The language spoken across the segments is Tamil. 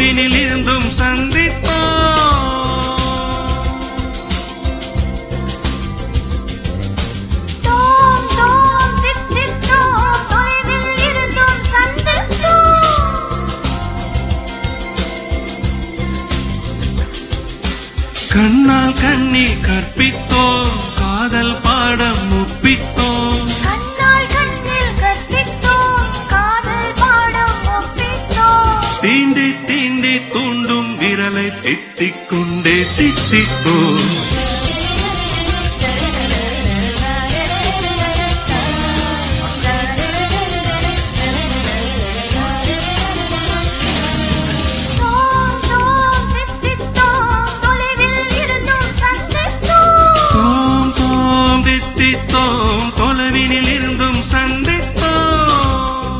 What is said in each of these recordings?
தொலைவினில் இருந்தும் சந்தித்தோம். கண்ணால் கண்ணில் கற்பித்தோம், காதல் பாடம் ஒப்பித்தோம். தீண்டி தீண்டி தூண்டும் விரலை திட்டிக் கொண்டே திட்டித்தோம். தொலைவினில் இருந்தும் சந்தித்தோம்.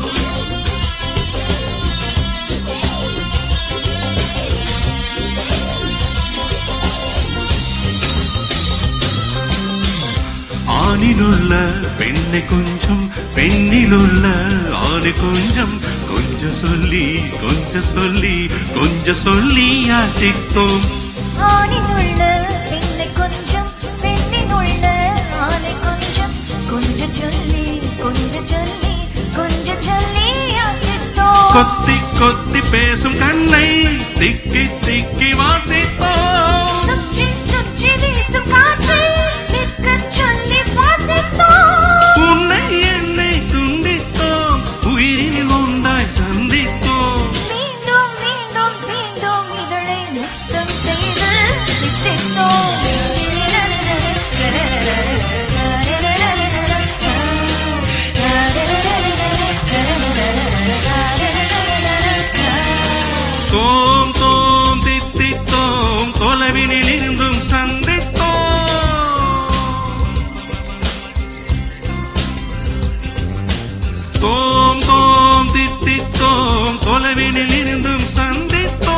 ஆணிலுள்ள பெண்ணை கொஞ்சம், பெண்ணிலுள்ள ஆணை கொஞ்சம், கொஞ்சம் சொல்லி கொஞ்சம் சொல்லி கொஞ்சம் சொல்லி யாசித்தோம். ஆணிலுள்ள பெண்ணை கொஞ்சம், பெண்ணினுள்ள ஆணை கொஞ்சம், கொஞ்சம் சொல்லி கொஞ்சம் சொல்லி கொஞ்சம் சொல்லி யாசித்தோம். கொத்தி கொத்தி பேசும் கண்ணை திக்கி திக்கி வாசித்தோம். சுற்றி சுற்றி வீசும் காற்றை நிற்கச் சொல்லி சுவாசித்தோம். உன்னை என்னை துண்டித்தோம், உயிரில் ஒன்றாய் சந்தித்தோம். மீண்டும் மீண்டும் மீண்டும் இதழை முத்தம் செய்து தித்தித்தோம். தோம் தோம் தித்தித்தோம், தொலைவினில் இருந்தும் சந்தித்தோம். தோம் தோம் தித்தித்தோம், தொலைவினில் இருந்தும் சந்தித்தோம்.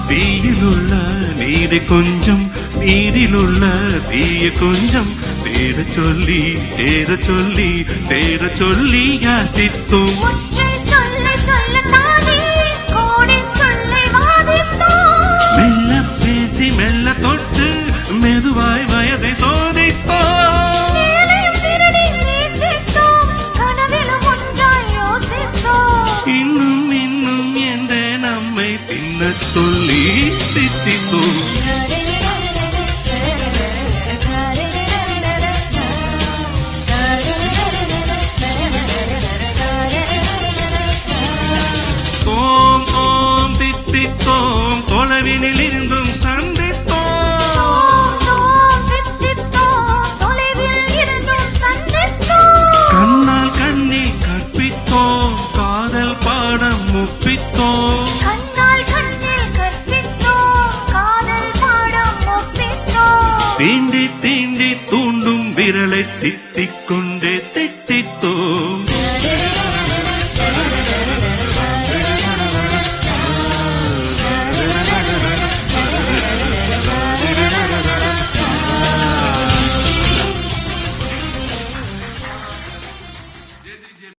தீயிலுள்ள நீரை கொஞ்சம், நீரிலுள்ள தீய கொஞ்சம், சேர சொல்லி சேர சொல்லி சேர சொல்லி யாசித்தோம். மெல்ல பேசி மெல்ல தொட்டு மெதுவாய் வயதை சோதித்தோம். இன்னும் இன்னும் என்ற நம்மை பின்னச் சொல்லி தித்தித்தோம். தோம் தோம் தித்தித்தோம், தொலைவினில் இருந்தும் சந்தித்தோம். கண்ணால் கண்ணில் கற்பித்தோம், காதல் பாடம் ஒப்பித்தோம். தீண்டி தீண்டி தூண்டும் விரலை தித்திக் கொண்டே தித்தித்தோம்.